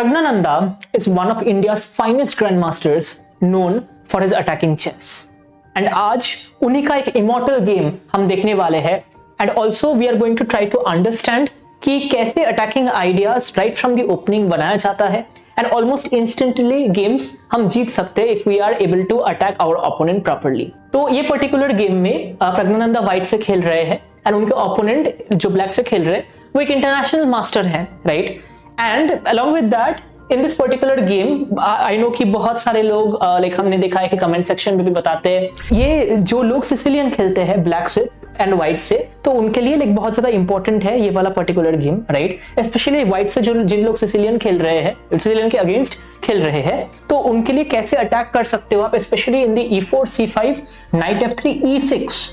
Pragnananda is one of India's finest grandmasters known for his attacking chess. And आज उन्हीं का एक immortal game हम देखने वाले हैं. And also we are going to try to understand कि कैसे attacking ideas right from the opening बनाया जाता है. And almost instantly games हम जीत सकते हैं if we are able to attack our opponent properly. तो ये particular game में प्रज्ञानंदा white से खेल रहे हैं and उनके opponent जो black से खेल रहे हैं वो एक international master है, right? And along with that, in this particular game, I know कि बहुत सारे लोग like हमने देखा है कि comment section में भी बताते हैं ये जो लोग सिसिलियन खेलते हैं ब्लैक से एंड व्हाइट से, तो उनके लिए लाइक बहुत ज्यादा इंपॉर्टेंट है ये वाला particular game, right? Specially white से जो जिन लोग सिसिलियन खेल रहे हैं, सिसिलियन के अगेंस्ट खेल रहे हैं, तो उनके लिए कैसे अटैक कर सकते हो आप, specially in the E4 C5 night F3 E6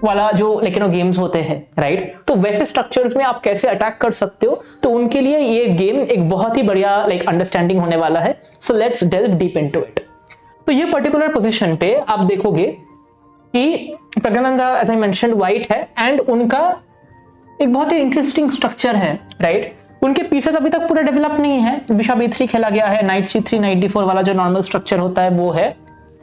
वाला जो लेकिन गेम्स होते हैं, राइट? तो वैसे स्ट्रक्चर्स में आप कैसे अटैक कर सकते हो, तो उनके लिए ये गेम एक बहुत ही बढ़िया लाइक अंडरस्टैंडिंग होने वाला है. So let's delve deep into it. तो ये पर्टिकुलर पोजीशन पे आप देखोगे कि Praggnanandhaa as I mentioned white है एंड उनका एक बहुत ही इंटरेस्टिंग स्ट्रक्चर है, राइट? उनके पीसेस अभी तक पूरा डेवलप नहीं है. बिशप E3 खेला गया है, नाइट C3 नाइट D4 वाला जो नॉर्मल स्ट्रक्चर होता है वो है.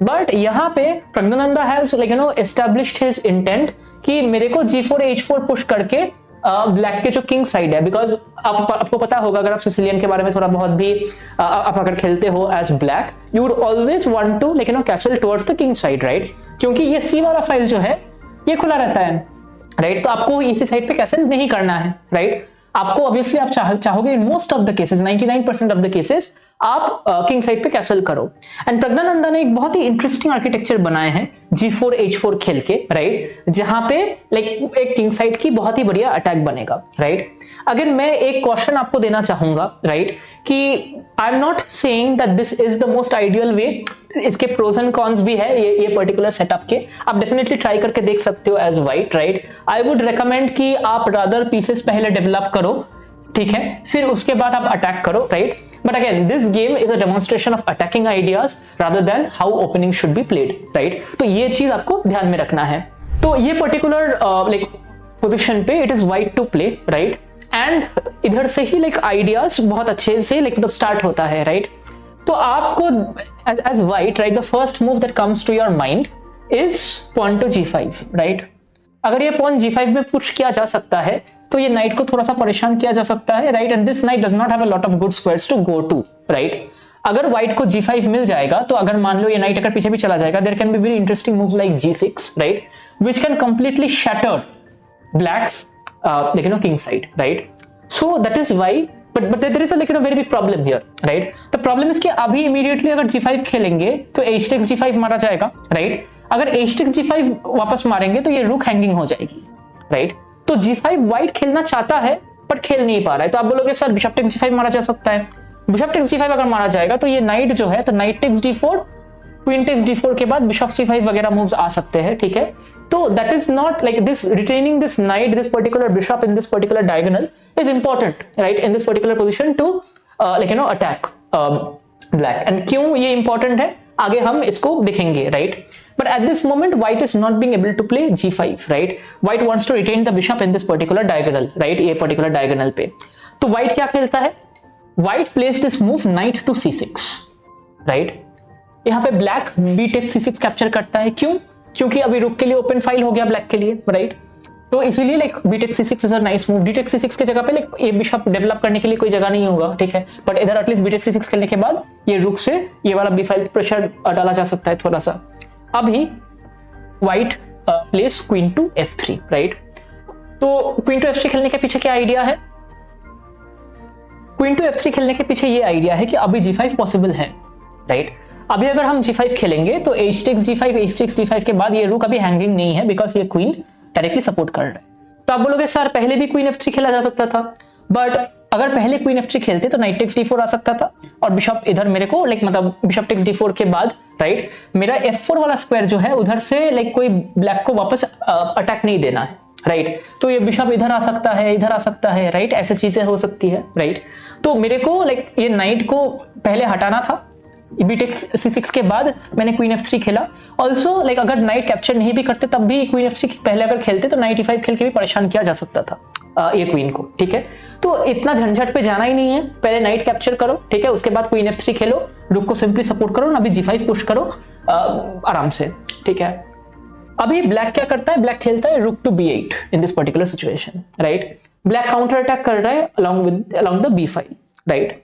बट यहाँ पे Praggnanandhaa has like established his intent कि मेरे को G4 H4 पुश करके ब्लैक के जो किंग साइड है, बिकॉज आपको पता होगा अगर आप सिसिलियन के बारे में थोड़ा बहुत भी आप अगर खेलते हो as black, you would always want to like castle towards the king side, right? क्योंकि ये सी वाला फाइल जो है ये खुला रहता है, राइट? तो आपको इसी साइड पे कैसल नहीं करना है, राइट? आपको ऑब्वियसली आप चाहोगे in most of the cases 99% of the cases आप किंग साइड पे कैसल करो. एंड प्रज्ञानंदा ने एक बहुत ही इंटरेस्टिंग आर्किटेक्चर बनाए हैं G4 H4 खेल के, राइट? जहां पे लाइक एक किंग साइड की बहुत ही बढ़िया अटैक बनेगा, राइट? अगर मैं एक क्वेश्चन आपको देना चाहूंगा, राइट, कि I am not saying that this is the most ideal way, इसके प्रोज एंड कॉन्स भी है ये पर्टिकुलर सेटअप के, आप डेफिनेटली ट्राई करके देख सकते हो as white, right? I would recommend कि आप रादर पीसेस पहले डेवलप करो, ठीक है, फिर उसके बाद आप अटैक करो, right? But again this game is a demonstration of attacking ideas rather than how opening should be played, right? तो ये चीज आपको ध्यान में रखना है. तो ये पर्टिकुलर लाइक पोजिशन पे it is white to play, right? And इधर से ही लाइक आइडियाज बहुत अच्छे से लाइक मतलब स्टार्ट होता है, राइट? तो आपको as white, right, the first move that comes to your mind is pawn to G5, right? अगर ये पॉन G5 में पुश किया जा सकता है तो ये नाइट को थोड़ा सा परेशान किया जा सकता है, right? And this knight does not have a lot of good squares to go to, right? अगर व्हाइट को G5 मिल जाएगा तो अगर मान लो ये नाइट अगर पीछे भी चला जाएगा, there can be very interesting moves like G6, right, which can completely shatter black's king side, right? So that is why but there is a like a very big problem here, right? The problem is कि अभी immediately अगर G5 खेलेंगे तो H takes G5 मारा जाएगा, right? अगर H takes G5 वापस मारेंगे तो ये रुक हैंगिंग हो जाएगी, right? तो G5 व्हाइट खेलना चाहता है पर खेल नहीं पा रहा है. तो आप बोलोगे सर बिशप टेक्स G5 मारा जा सकता है. बिशप टेक्स G5 अगर मारा जाएगा तो ये नाइट जो है तो knight takes D4, queen takes D4 के बाद बिशप C5 वगैरह मूव्स आ सकते हैं, ठीक है? तो that is not like this retaining this knight, this particular bishop in this particular diagonal is important, right, in this particular position to attack black. And क्यों ये इंपॉर्टेंट है आगे हम इसको देखेंगे, right? But at this moment, white is not being able to play G5, right? White wants to retain the bishop in this particular diagonal, right? ये particular diagonal पे. तो white क्या खेलता है? White plays this move knight to C6, right? यहाँ पे black b takes C6 capture करता है. क्यों? क्योंकि अभी रुक के लिए ओपन फाइल हो गया ब्लैक के लिए, राइट? तो इसीलिए like b takes C6 is a nice move. d takes C6 के जगह पे लाइक ये बिशप डेवलप करने के लिए कोई जगह नहीं होगा, ठीक है? बट इधर एटलीस्ट b takes C6 खेलने के बाद ये रुक से ये वाला b फाइल प्रेशर डाला जा सकता है थोड़ा सा. अभी white places queen to F3, right? तो क्वीन टू F3 खेलने के पीछे क्या आइडिया है? क्वीन टू F3 खेलने के पीछे ये आइडिया है कि अभी G5 पॉसिबल है, राइट? अभी अगर हम G5 खेलेंगे तो H takes G5, H takes D5 के बाद ये रुक अभी हैंगिंग नहीं है बिकॉज ये क्वीन डायरेक्टली सपोर्ट कर रहा है. तो आप बोलोगे सर पहले भी क्वीन F3 खेला जा सकता था, बट अगर पहले क्वीन F3 खेलते तो नाइट टेक्स D4 आ सकता था और बिशप इधर मेरे को लाइक मतलब बिशप टेक्स D4 के बाद, राइट, मेरा F4 वाला स्क्वायर जो है उधर से लाइक कोई ब्लैक को वापस अटैक नहीं देना है, राइट? तो ये बिशप इधर आ सकता है, इधर आ सकता है, राइट? ऐसी चीजें हो सकती है, राइट? तो मेरे को लाइक ये नाइट को पहले हटाना था. b takes C6 के बाद मैंने क्वीन F3 खेला. ऑल्सो लाइक अगर नाइट कैप्चर नहीं भी करते तब भी क्वीन F3 पहले अगर खेलते तो नाइट E5 खेल के भी परेशान किया जा सकता था, ये क्वीन को, ठीक है। तो इतना झंझट पे जाना ही नहीं है, पहले नाइट कैप्चर करो, ठीक है, उसके बाद क्वीन F3 खेलो, रुक को सिंपली सपोर्ट करो, अभी G5 पुश करो आराम से, ठीक है। अभी ब्लैक क्या करता है, ब्लैक खेलता है rook to B8 in this particular situation, right. Black counter attack कर रहा है along the B file, right.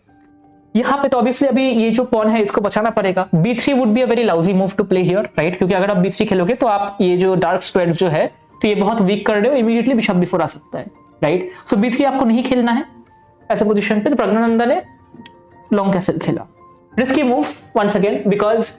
यहाँ पे तो ऑब्वियसली अभी ये जो पॉन है इसको बचाना पड़ेगा। B3 would be a very lousy move to play here, right, क्योंकि अगर आप B3 खेलोगे तो आप ये जो डार्क स्क्वायर्स जो है तो ये बहुत वीक कर रहे हो, इमीडिएटली बिशप B4 आ सकता है, राइट। सो B3 आपको नहीं खेलना है ऐसे पोजीशन पे। तो प्रज्ञानंदा ने लॉन्ग कैसल खेला, risky move once again, because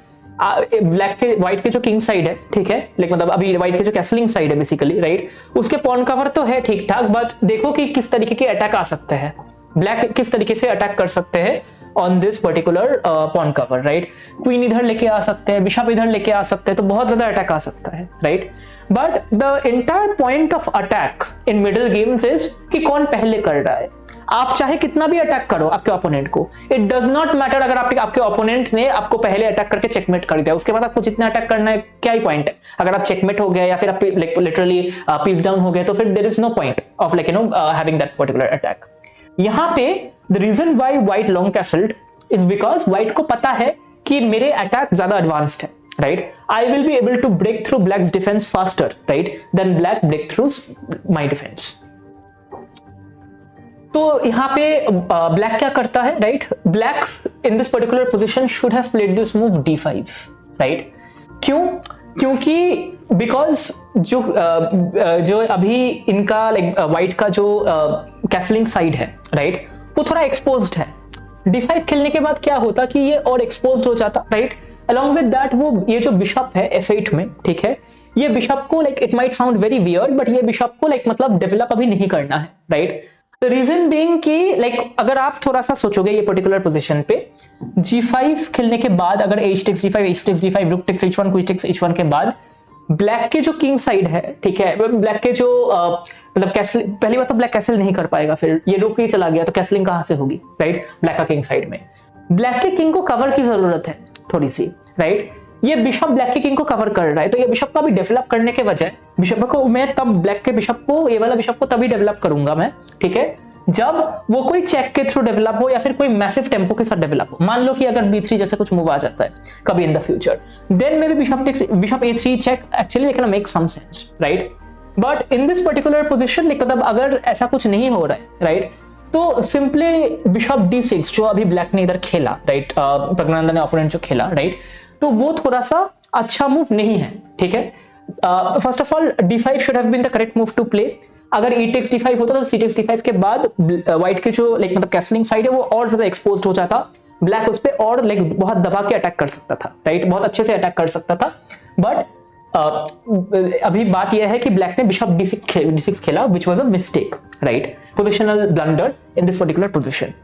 black के व्हाइट के जो किंग साइड है, ठीक है, लेकिन मतलब अभी व्हाइट के जो कैसलिंग साइड है बेसिकली, राइट, उसके पॉन कवर तो है ठीक ठाक, बट देखो कि किस तरीके के अटैक आ सकते हैं, ब्लैक किस तरीके से अटैक कर सकते हैं on this particular pawn cover, right. Queen इधर लेके आ सकते हैं, बिशप इधर लेके आ सकते हैं, तो बहुत ज्यादा अटैक आ सकता है, right. But the entire point of attack in middle games is कि कौन पहले कर रहा है। आप चाहे कितना भी अटैक करो आपके ओपोनेंट को, इट डज नॉट मैटर अगर आपके ओपोनेंट ने आपको पहले अटैक करके चेकमेट कर दिया, उसके बाद आपको जितना अटैक करना है क्या ही पॉइंट है। अगर आप चेकमेट हो गया या फिर आप लिटरली पीस डाउन हो गए तो फिर there is no point of having that particular attack. यहाँ पे the reason why white long castled is because white को पता है कि मेरे अटैक ज्यादा एडवांस्ड है, right. I will be able to break through black's defence faster, right, then black break through my defence. तो यहाँ पे ब्लैक क्या करता है, right, black in this particular position should have played this move D5, right. क्यों? क्योंकि because जो अभी इनका व्हाइट का जो कैसलिंग साइड है, राइट, वो थोड़ा एक्सपोज्ड है। D5 खेलने के बाद क्या होता कि ये और एक्सपोज्ड हो जाता, राइट। अलॉन्ग विद दैट वो ये जो बिशप है F8 में, ठीक है, ये बिशप को it might sound very weird, but ये बिशप को मतलब डेवलप अभी नहीं करना है, राइट। द रीजन बीइंग कि अगर आप थोड़ा सा सोचोगे ये पर्टिकुलर पोजीशन पे G5 खेलने के बाद, अगर H takes G5, H takes G5, रुक takes H1, queen takes H1 के बाद ब्लैक के जो किंग साइड है, ठीक है, ब्लैक के जो कैसल, पहली बात तो ब्लैक कैसल नहीं कर पाएगा, फिर ये रुक ही चला गया तो कैसलिंग कहां से होगी, राइट। ब्लैक का किंग साइड में ब्लैक के किंग को कवर की जरूरत है थोड़ी सी, राइट। ये बिशप ब्लैक के किंग को कवर कर रहा है, तो ये बिशप का भी डेवलप करने के बजाय बिशप को मैं तब ब्लैक के बिशप को, ये वाला बिशप को तभी डेवलप करूंगा मैं, ठीक है, जब वो कोई चेक के थ्रू डेवलप हो या फिर कोई मैसिव टेम्पो के साथ डेवलप हो। मान लो कि अगर B3 जैसे कुछ मूव आ जाता है कभी in the future, then maybe bishop A3 check actually make some sense, right. But in this particular position मतलब अगर ऐसा कुछ नहीं हो रहा है, राइट, तो सिंपली बिशप D6 जो अभी ब्लैक ने इधर खेला, राइट, प्रज्ञानंदा ने ओपोनेंट जो खेला, राइट, तो वो थोड़ा सा अच्छा मूव नहीं है, ठीक है। First of all D5 should have been the correct move to play. अगर E takes D5 होता तो C takes D5 के बाद व्हाइट के जो मतलब कैसलिंग साइड है वो और ज्यादा एक्सपोज्ड हो जाता, ब्लैक उस पे और बहुत दबा के अटैक कर सकता था, राइट, बहुत अच्छे से अटैक कर सकता था। बट अभी बात यह है कि ब्लैक ने बिशप D6 खेला, which was a mistake, right, positional blunder in this particular position.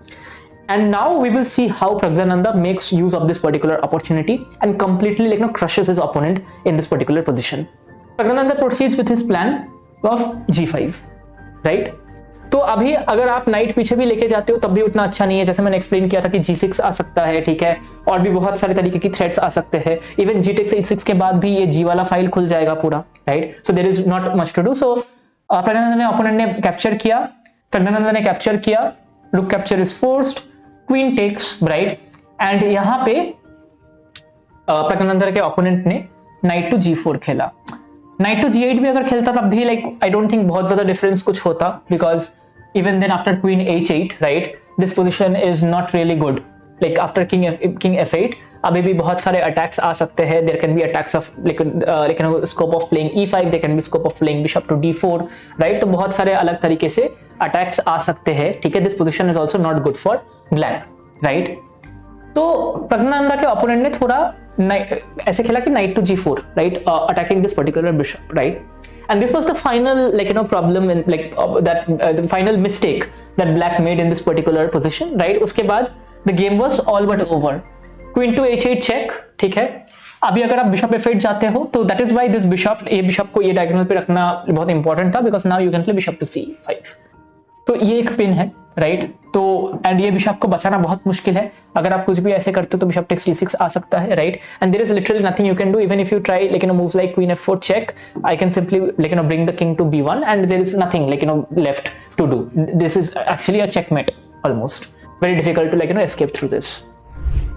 And now we will see how Pragyananda makes use of this particular opportunity and completely crushes his opponent in this particular position. Pragyananda proceeds with his plan of G5, right? तो अभी अगर आप night पीछे भी लेके जाते हो तब भी उतना अच्छा नहीं है, जैसे मैंने एक्सप्लेन किया था कि G6 आ सकता है, ठीक है, और भी बहुत सारे तरीके की थ्रेड्स आ सकते हैं। इवन G takes H6 के बाद भी ये G वाला फाइल खुल जाएगा पूरा, right. So there is not much to do. So Praggnanandhaa ने ओपोनेंट ने कैप्चर किया, प्रज्ञानंदा ने कैप्चर किया, rook capture is forced, queen takes, right, and यहाँ पे प्रज्ञानंदा के ओपोनेंट ने नाइट टू G4 खेला। नाइट टू G8 भी अगर खेलता तब भी आई डोंट थिंक बहुत ज्यादा डिफरेंस कुछ होता, because even then after queen H8, right, this position is not really good. After king F8 अभी भी बहुत सारे अटैक्स आ सकते हैं। There can be attacks of लेकिन scope of playing E5, there can be scope of playing bishop to D4, right. तो बहुत सारे अलग तरीके से अटैक्स आ सकते हैं, ठीक है। This position is also not good for black, right. तो प्रज्ञानंदा के ओपोनेंट ने थोड़ा ऐसे खेला कि knight to G4, right, attacking this particular bishop, right, and this was the final problem in that the final mistake that black made in this particular position, right? उसके बाद the game was all but over. Queen to H8 check, ठीक है। अभी अगर आप bishop F8 जाते हो तो that is why this bishop, ये बिशप को ये डायगोनल पे रखना बहुत इंपॉर्टेंट था, because now you can play bishop to C5. तो ये एक पिन है, राइट तो एंड ये बिशप को बचाना बहुत मुश्किल है, अगर आप कुछ भी ऐसे करते हो तो बिशप टेक्स d6 आ सकता है, right and there is literally nothing you can do even if you try like moves like queen f4 check, I can simply like bring the king to b1 and there is nothing like left to do, this is actually a checkmate almost, very difficult to like escape through this.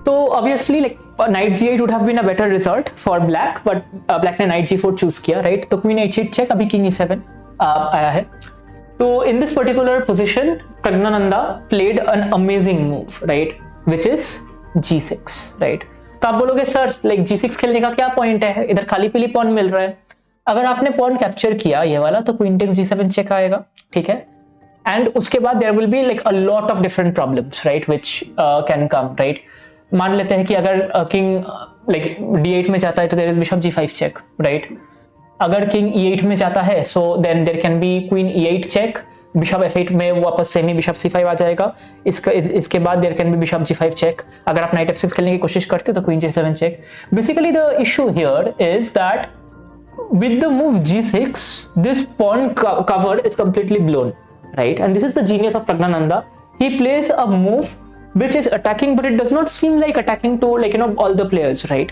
तो obviously like knight g8 would have been a better result for black, but black ने knight g4 choose किया, right? तो queen h8 check, अभी king e7 आया है. तो in this particular position Praggnanandhaa played an amazing move, right? Which is g6, right? तो आप बोलोगे सर like g6 खेलने का क्या पॉइंट है, इधर खाली पीली पॉन मिल रहा है. अगर आपने पॉन कैप्चर किया ये वाला तो queen takes g7 check आएगा, ठीक है. एंड उसके बाद there will be like a lot of different problems, right, which can come, right. मान लेते हैं कि अगर किंग लाइक d8 में जाता है तो there is bishop g5 check, right. अगर किंग e8 में जाता है so then there can be queen e8 check, bishop f8 में वापस सेम ही बिशप c5 आ जाएगा. इसके बाद there can be bishop g5 check. अगर आप नाइट f6 खेलने की कोशिश करते हो तो queen g7 check. Basically the issue here is that with the move g6 this pawn cover is completely blown, right? And this is the genius of Praggnanandhaa. He plays a move which is attacking, but it does not seem like attacking to like all the players, right?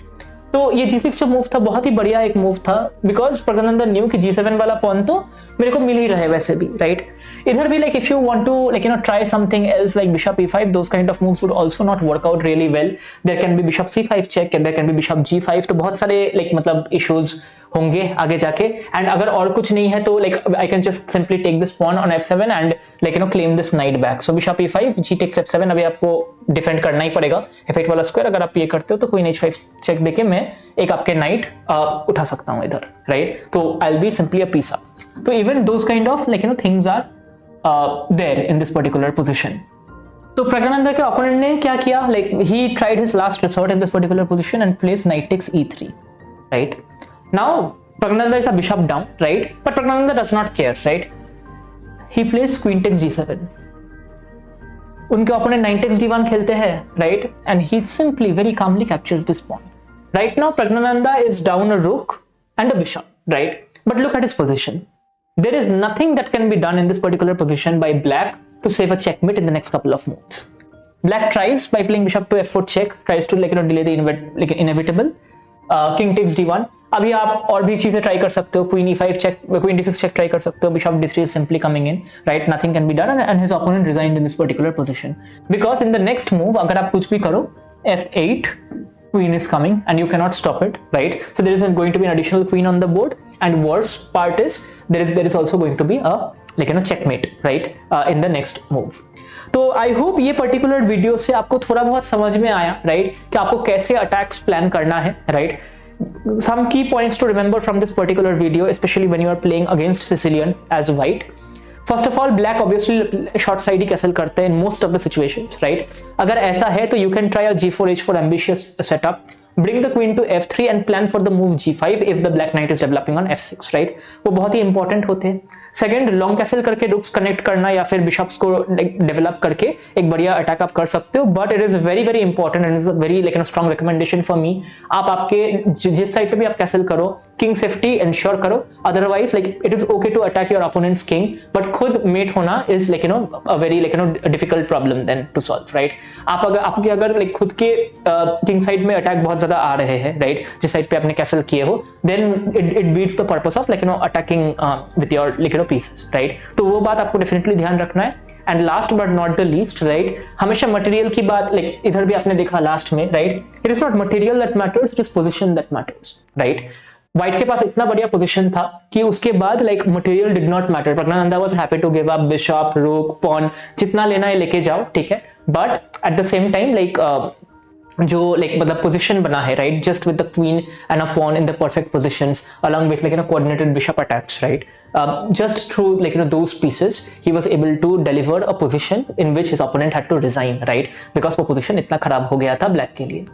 तो ये g6 जो move था बहुत ही बढ़िया एक move था, because Praggnanandhaa new कि g7 वाला पॉन तो मेरे को मिल ही रहे वैसे भी, राइट. इधर भी like if you want to like try something else like bishop e5, those kind of moves would also not work out really well. There can be bishop c5 check and there can be bishop g5, तो बहुत सारे like मतलब issues होंगे आगे जाके. And अगर और कुछ नहीं है तो like I can just simply take this pawn on f7 and like claim this knight back. So bishop e5 g takes f7, अभी आपको डिफेंड करना ही पड़ेगा f8 वाला स्क्वायर. अगर आप ये करते हो तो क्वीन h5 चेक देके मैं एक आपके नाइट उठा सकता हूं इधर, राइट. तो I will be simply a piece up. तो even those kind of like things are there in this particular position. तो Praggnanandhaa के ओपोनेंट ने क्या किया, like he tried his last resort in this particular position and places knight takes e3, right. Now Praggnanandhaa is a bishop down, right? But Praggnanandhaa does not care, right? He plays queen takes d7. उनके opponent knight takes d1 खेलते हैं, right? And he simply very calmly captures this pawn. Right now Praggnanandhaa is down a rook and a bishop, right? But look at his position. There is nothing that can be done in this particular position by black to save a checkmate in the next couple of moves. Black tries by playing bishop to f4 check, tries to delay the inevitable. King takes d1. अभी आप और भी चीजें try कर सकते हो, queen e5 check, queen d6 check try कर सकते हो, bishop d3 is simply coming in, right? Nothing can be done and his opponent resigned in this particular position because in the next move अगर आप कुछ भी करो f8 queen is coming and you cannot stop it, right? So there is going to be an additional queen on the board and worst part is there is also going to be a checkmate, right? In the next move. तो I hope ये particular video से आपको थोड़ा बहुत समझ में आया, right, कि आपको कैसे अटैक्स प्लान करना है, right. Some key points to remember from this particular video, especially when you are playing against Sicilian as white. First of all, black obviously short side he castle करते हैं in most of the situations, right? अगर ऐसा है तो you can try a g4 h4 ambitious setup. Bring the queen to f3 and plan for the move g5 if the black knight is developing on f6, right? वो बहुत ही important होते हैं. Second, long castle करके रुक्स connect करना या फिर bishops को develop करके एक बढ़िया अटैक आप कर सकते हो, but it is very very important and is a very strong recommendation for me. आप आपके जिस साइड पे भी आप कैसल करो, किंग सेफ्टी इंश्योर करो. Otherwise it is okay to attack your opponent's king, but खुद मेट होना is a very difficult problem then to solve, right. आप अगर खुद के किंग साइड में अटैक बहुत ज्यादा आ रहे हैं, राइट, जिस साइड पे आपने कैसल किए हो, then it beats the purpose of attacking with your pieces, right. तो वो बात आपको डेफिनेटली ध्यान रखना है. And last but not the least, right, हमेशा मटेरियल की बात इधर भी आपने देखा लास्ट में, right, it is not material that matters, it is position that matters, right. White के पास इतना बढ़िया पोजीशन था कि उसके बाद material did not matter. Praggnanandhaa was happy to give up bishop, rook, pawn, जितना लेना है लेके जाओ, ठीक है, but at the same time जो मतलब पोजीशन बना है, right, just with the queen and a pawn in the perfect positions along with coordinated bishop attacks, right, just through those pieces he was able to deliver a position in which his opponent had to resign, right, because वो position इतना खराब हो गया था black के लिए.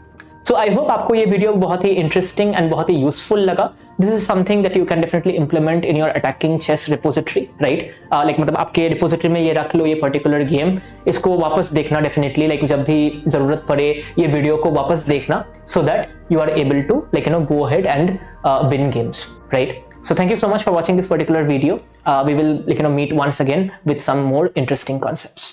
So I hope आपको ये वीडियो बहुत ही इंटरेस्टिंग एंड बहुत ही यूजफुल लगा. This is something that you can definitely implement in your attacking chess repository, right. मतलब आपके रिपोजिटरी में ये रख लो, ये पर्टिकुलर गेम, इसको वापस देखना डेफिनेटली, जब भी जरूरत पड़े ये वीडियो को वापस देखना, so that you are able to go ahead and win games, right. So thank you so much for watching this particular video. We will meet once again with some more interesting concepts.